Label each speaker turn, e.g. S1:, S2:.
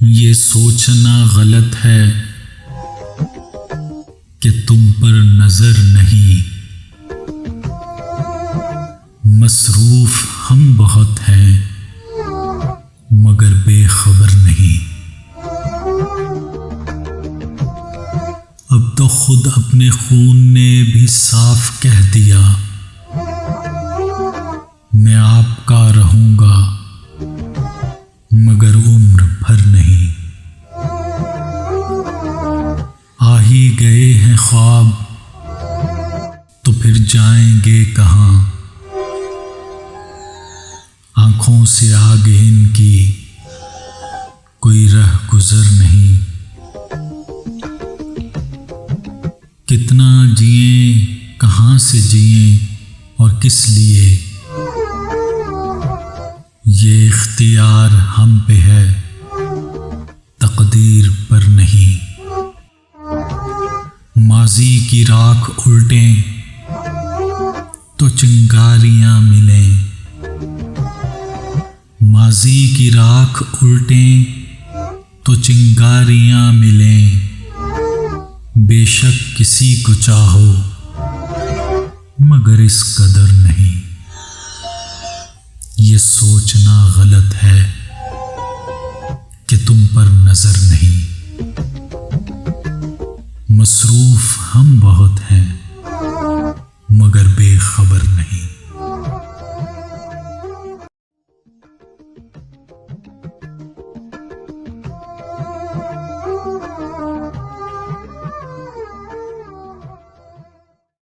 S1: ये सोचना गलत है कि तुम पर नजर नहीं। मसरूफ हम बहुत हैं मगर बेखबर नहीं। अब तो खुद अपने खून ने भी साफ कह दिया, मैं आपका रहूंगा मगर उम्र भर नहीं। आ ही गए हैं ख्वाब तो फिर जाएंगे कहाँ। आंखों से आगे इनकी कोई राह गुजर नहीं। कितना जिए, कहाँ से जिए और किस लिए, ये इख्तियार हम पे है तकदीर पर नहीं। माजी की राख उल्टें तो चिंगारियां मिलें। माजी की राख उल्टें तो चिंगारियां मिलें। बेशक किसी को चाहो मगर इस कदर नहीं। ये सोचना गलत है कि तुम पर नजर नहीं। मसरूफ हम बहुत हैं